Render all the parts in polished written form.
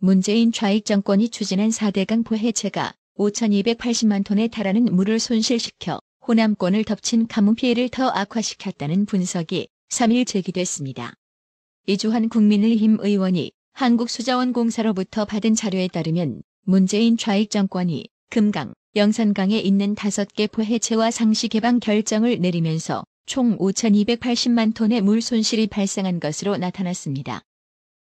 문재인 좌익 정권이 추진한 4대강 포해체가 5,280만 톤에 달하는 물을 손실시켜 호남권을 덮친 가뭄 피해를 더 악화시켰다는 분석이 3일 제기됐습니다. 이주환 국민의힘 의원이 한국수자원공사로부터 받은 자료에 따르면 문재인 좌익 정권이 금강, 영산강에 있는 5개 포해체와 상시 개방 결정을 내리면서 총 5,280만 톤의 물 손실이 발생한 것으로 나타났습니다.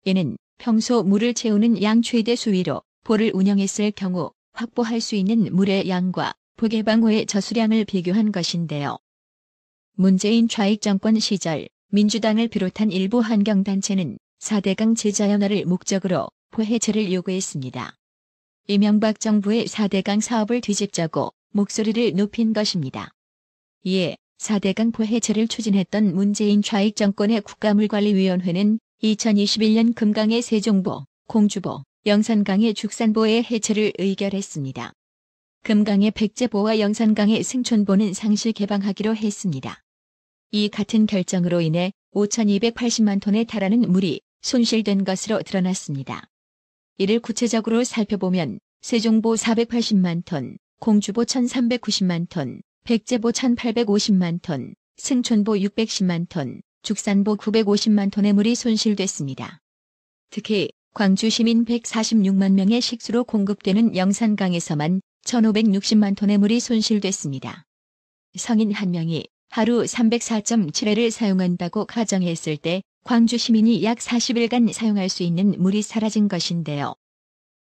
이는 평소 물을 채우는 양 최대 수위로 보를 운영했을 경우 확보할 수 있는 물의 양과 포개방 후의 저수량을 비교한 것인데요. 문재인 좌익 정권 시절 민주당을 비롯한 일부 환경단체는 4대강 재자연화를 목적으로 포해체를 요구했습니다. 이명박 정부의 4대강 사업을 뒤집자고 목소리를 높인 것입니다. 이에 4대강 포해체를 추진했던 문재인 좌익 정권의 국가물관리위원회는 2021년 금강의 세종보, 공주보, 영산강의 죽산보의 해체를 의결했습니다. 금강의 백제보와 영산강의 승촌보는 상시 개방하기로 했습니다. 이 같은 결정으로 인해 5,280만 톤에 달하는 물이 손실된 것으로 드러났습니다. 이를 구체적으로 살펴보면 세종보 480만 톤, 공주보 1,390만 톤, 백제보 1,850만 톤, 승촌보 610만 톤, 죽산보 950만 톤의 물이 손실됐습니다. 특히 광주 시민 146만 명의 식수로 공급되는 영산강에서만 1,560만 톤의 물이 손실됐습니다. 성인 1명이 하루 304.7회를 사용한다고 가정했을 때 광주 시민이 약 40일간 사용할 수 있는 물이 사라진 것인데요.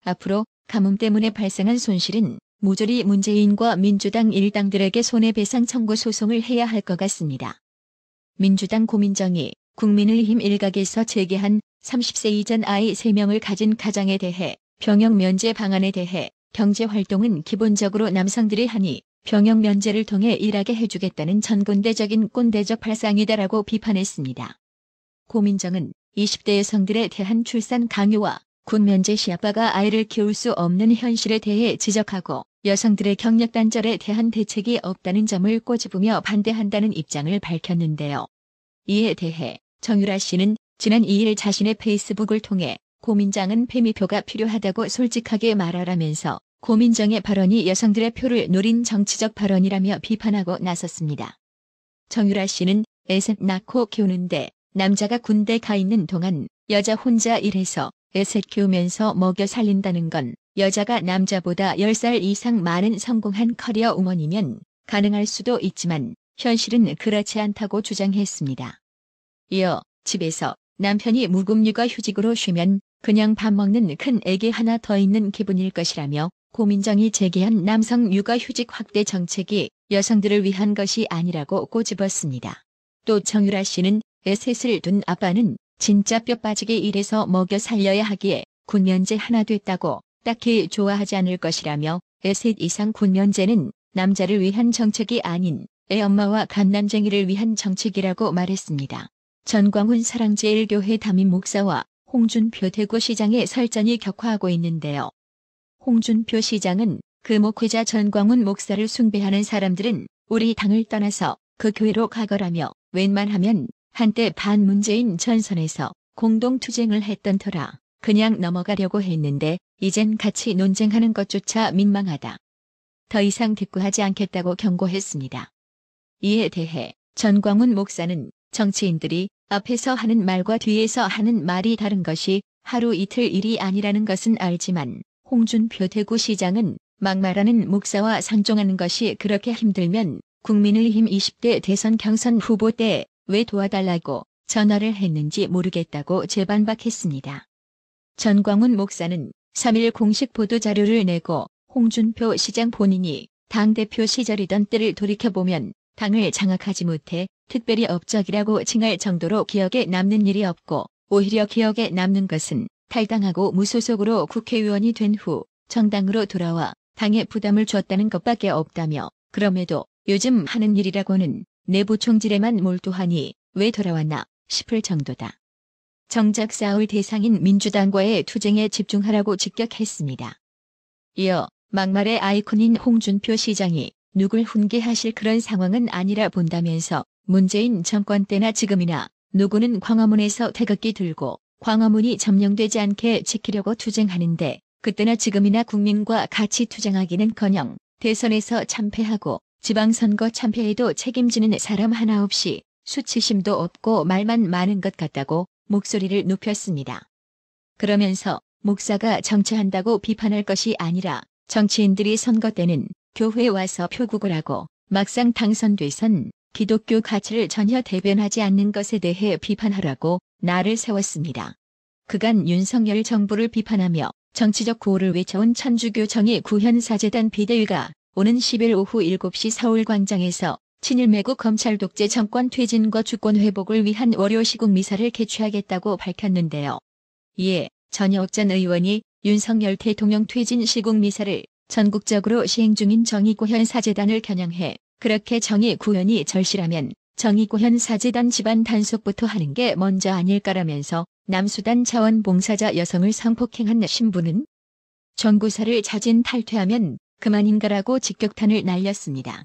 앞으로 가뭄 때문에 발생한 손실은 모조리 문재인과 민주당 일당들에게 손해배상 청구 소송을 해야 할 것 같습니다. 민주당 고민정이 국민의힘 일각에서 제기한 30세 이전 아이 3명을 가진 가장에 대해 병역 면제 방안에 대해 경제활동은 기본적으로 남성들이 하니 병역 면제를 통해 일하게 해주겠다는 전근대적인 꼰대적 발상이다라고 비판했습니다. 고민정은 20대 여성들에 대한 출산 강요와 군 면제 시 아빠가 아이를 키울 수 없는 현실에 대해 지적하고 여성들의 경력 단절에 대한 대책이 없다는 점을 꼬집으며 반대한다는 입장을 밝혔는데요. 이에 대해 정유라 씨는 지난 2일 자신의 페이스북을 통해 고민정은 페미표가 필요하다고 솔직하게 말하라면서 고민정의 발언이 여성들의 표를 노린 정치적 발언이라며 비판하고 나섰습니다. 정유라 씨는 애셋 낳고 키우는데 남자가 군대 가 있는 동안 여자 혼자 일해서 애셋 키우면서 먹여 살린다는 건 여자가 남자보다 10살 이상 많은 성공한 커리어 우먼이면 가능할 수도 있지만 현실은 그렇지 않다고 주장했습니다. 이어 집에서 남편이 무급육아 휴직으로 쉬면 그냥 밥 먹는 큰 애기 하나 더 있는 기분일 것이라며 고민정이 제기한 남성 육아휴직 확대 정책이 여성들을 위한 것이 아니라고 꼬집었습니다. 또 정유라 씨는 애셋을 둔 아빠는 진짜 뼈 빠지게 일해서 먹여 살려야 하기에 군면제 하나 됐다고 딱히 좋아하지 않을 것이라며 애셋 이상 군면제는 남자를 위한 정책이 아닌 애 엄마와 갓난쟁이를 위한 정책이라고 말했습니다. 전광훈 사랑제일교회 담임 목사와 홍준표 대구시장의 설전이 격화하고 있는데요. 홍준표 시장은 그 목회자 전광훈 목사를 숭배하는 사람들은 우리 당을 떠나서 그 교회로 가거라며 웬만하면 한때 반문재인 전선에서 공동투쟁을 했던 터라 그냥 넘어가려고 했는데 이젠 같이 논쟁하는 것조차 민망하다. 더 이상 대꾸하지 않겠다고 경고했습니다. 이에 대해 전광훈 목사는 정치인들이 앞에서 하는 말과 뒤에서 하는 말이 다른 것이 하루 이틀 일이 아니라는 것은 알지만 홍준표 대구시장은 막말하는 목사와 상종하는 것이 그렇게 힘들면 국민의힘 20대 대선 경선 후보 때 왜 도와달라고 전화를 했는지 모르겠다고 재반박했습니다. 전광훈 목사는 3일 공식 보도자료를 내고 홍준표 시장 본인이 당대표 시절이던 때를 돌이켜보면 당을 장악하지 못해 특별히 업적이라고 칭할 정도로 기억에 남는 일이 없고 오히려 기억에 남는 것은 탈당하고 무소속으로 국회의원이 된 후 정당으로 돌아와 당에 부담을 줬다는 것밖에 없다며 그럼에도 요즘 하는 일이라고는 내부 총질에만 몰두하니 왜 돌아왔나 싶을 정도다. 정작 싸울 대상인 민주당과의 투쟁에 집중하라고 직격했습니다. 이어 막말의 아이콘인 홍준표 시장이 누굴 훈계하실 그런 상황은 아니라 본다면서 문재인 정권 때나 지금이나 누구는 광화문에서 태극기 들고 광화문이 점령되지 않게 지키려고 투쟁하는데 그때나 지금이나 국민과 같이 투쟁하기는커녕 대선에서 참패하고 지방선거 참패에도 책임지는 사람 하나 없이 수치심도 없고 말만 많은 것 같다고 목소리를 높였습니다. 그러면서 목사가 정치한다고 비판할 것이 아니라 정치인들이 선거 때는 교회에 와서 표국을 하고 막상 당선돼선 기독교 가치를 전혀 대변하지 않는 것에 대해 비판하라고 날을 세웠습니다. 그간 윤석열 정부를 비판하며 정치적 구호를 외쳐온 천주교 정의구현사재단 비대위가 오는 10일 오후 7시 서울광장에서 친일매국 검찰 독재 정권 퇴진과 주권 회복을 위한 월요 시국 미사를 개최하겠다고 밝혔는데요. 이에 전혁 전 의원이 윤석열 대통령 퇴진 시국 미사를 전국적으로 시행 중인 정의구현사재단을 겨냥해 그렇게 정의구현이 절실하면 정의구현사재단 집안 단속부터 하는 게 먼저 아닐까라면서 남수단 자원봉사자 여성을 성폭행한 신부는 전구사를 자진 탈퇴하면 그만인가라고 직격탄을 날렸습니다.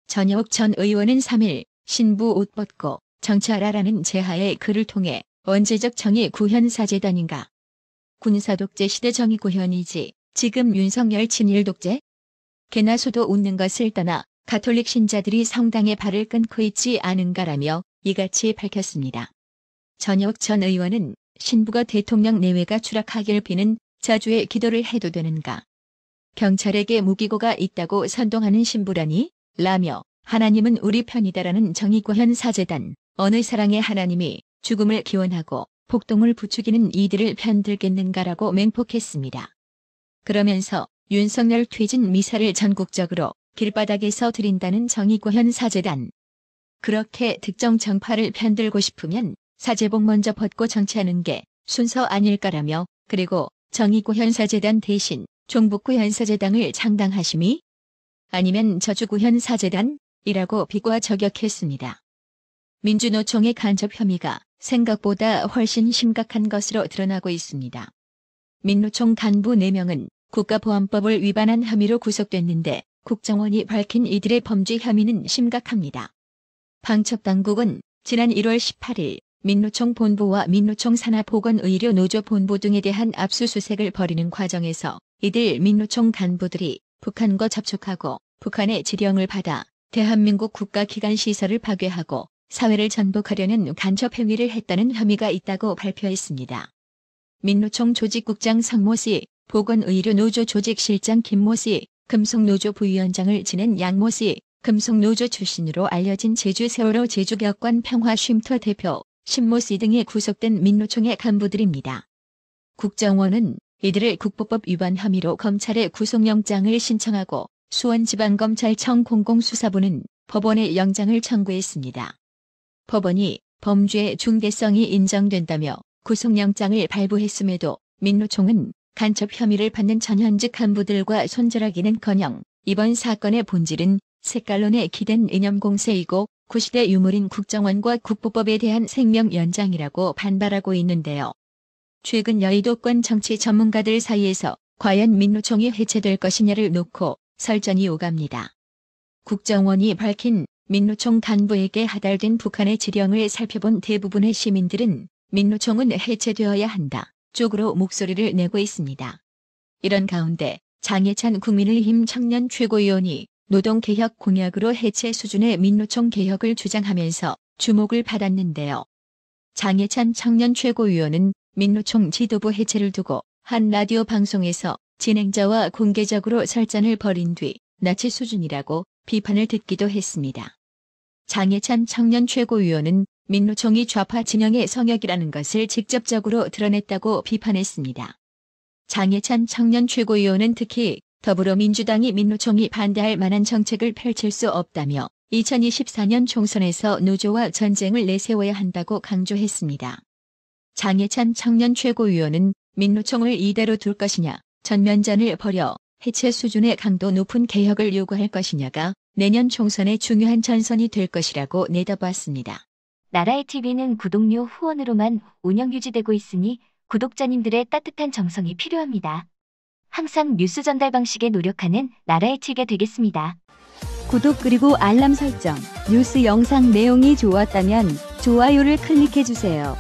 전혁 전 의원은 3일 신부 옷 벗고 정치하라라는 제하의 글을 통해 언제적 정의구현사재단인가? 군사독재 시대 정의구현이지 지금 윤석열 친일독재? 개나 소도 웃는 것을 떠나 가톨릭 신자들이 성당에 발을 끊고 있지 않은가라며 이같이 밝혔습니다. 전혁 전 의원은 신부가 대통령 내외가 추락하기를 비는 자주의 기도를 해도 되는가? 경찰에게 무기고가 있다고 선동하는 신부라니? 라며 하나님은 우리 편이다라는 정의구현사재단 어느 사랑의 하나님이 죽음을 기원하고 폭동을 부추기는 이들을 편들겠는가라고 맹폭했습니다. 그러면서 윤석열 퇴진 미사를 전국적으로 길바닥에서 드린다는 정의구현사재단. 그렇게 특정 정파를 편들고 싶으면 사제복 먼저 벗고 정치하는 게 순서 아닐까라며 그리고 정의구현사재단 대신 종북구현사재단을 창당하심이 아니면 저주구현사재단이라고 비꼬아 저격했습니다. 민주노총의 간접 혐의가 생각보다 훨씬 심각한 것으로 드러나고 있습니다. 민노총 간부 4명은 국가보안법을 위반한 혐의로 구속됐는데 국정원이 밝힌 이들의 범죄 혐의는 심각합니다. 방첩당국은 지난 1월 18일 민노총 본부와 민노총 산하보건의료노조 본부 등에 대한 압수수색을 벌이는 과정에서 이들 민노총 간부들이 북한과 접촉하고 북한의 지령을 받아 대한민국 국가기관 시설을 파괴하고 사회를 전복하려는 간첩 행위를 했다는 혐의가 있다고 발표했습니다. 민노총 조직국장 성모 씨, 보건의료노조 조직실장 김모 씨, 금속노조 부위원장을 지낸 양모 씨, 금속노조 출신으로 알려진 제주 세월호 제주격관 평화쉼터 대표 신모 씨 등이 구속된 민노총의 간부들입니다. 국정원은 이들을 국보법 위반 혐의로 검찰에 구속영장을 신청하고 수원지방검찰청 공공수사부는 법원에 영장을 청구했습니다. 법원이 범죄의 중대성이 인정된다며 구속영장을 발부했음에도 민노총은 간첩 혐의를 받는 전현직 간부들과 손절하기는커녕 이번 사건의 본질은 색깔론에 기댄 이념공세이고 구시대 유물인 국정원과 국보법에 대한 생명 연장이라고 반발하고 있는데요. 최근 여의도권 정치 전문가들 사이에서 과연 민노총이 해체될 것이냐를 놓고 설전이 오갑니다. 국정원이 밝힌 민노총 간부에게 하달된 북한의 지령을 살펴본 대부분의 시민들은 민노총은 해체되어야 한다 쪽으로 목소리를 내고 있습니다. 이런 가운데 장해찬 국민의힘 청년 최고위원이 노동개혁 공약으로 해체 수준의 민노총 개혁을 주장하면서 주목을 받았는데요. 장해찬 청년 최고위원은 민노총 지도부 해체를 두고 한 라디오 방송에서 진행자와 공개적으로 설전을 벌인 뒤 나치 수준이라고 비판을 듣기도 했습니다. 장해찬 청년 최고위원은 민노총이 좌파 진영의 성역이라는 것을 직접적으로 드러냈다고 비판했습니다. 장해찬 청년 최고위원은 특히 더불어민주당이 민노총이 반대할 만한 정책을 펼칠 수 없다며 2024년 총선에서 노조와 전쟁을 내세워야 한다고 강조했습니다. 장해찬 청년 최고위원은 민노총을 이대로 둘 것이냐, 전면전을 벌여 해체 수준의 강도 높은 개혁을 요구할 것이냐가 내년 총선의 중요한 전선이 될 것이라고 내다봤습니다. 나라의 TV는 구독료 후원으로만 운영 유지되고 있으니 구독자님들의 따뜻한 정성이 필요합니다. 항상 뉴스 전달 방식에 노력하는 나라의 TV가 되겠습니다. 구독 그리고 알람 설정, 뉴스 영상 내용이 좋았다면 좋아요를 클릭해주세요.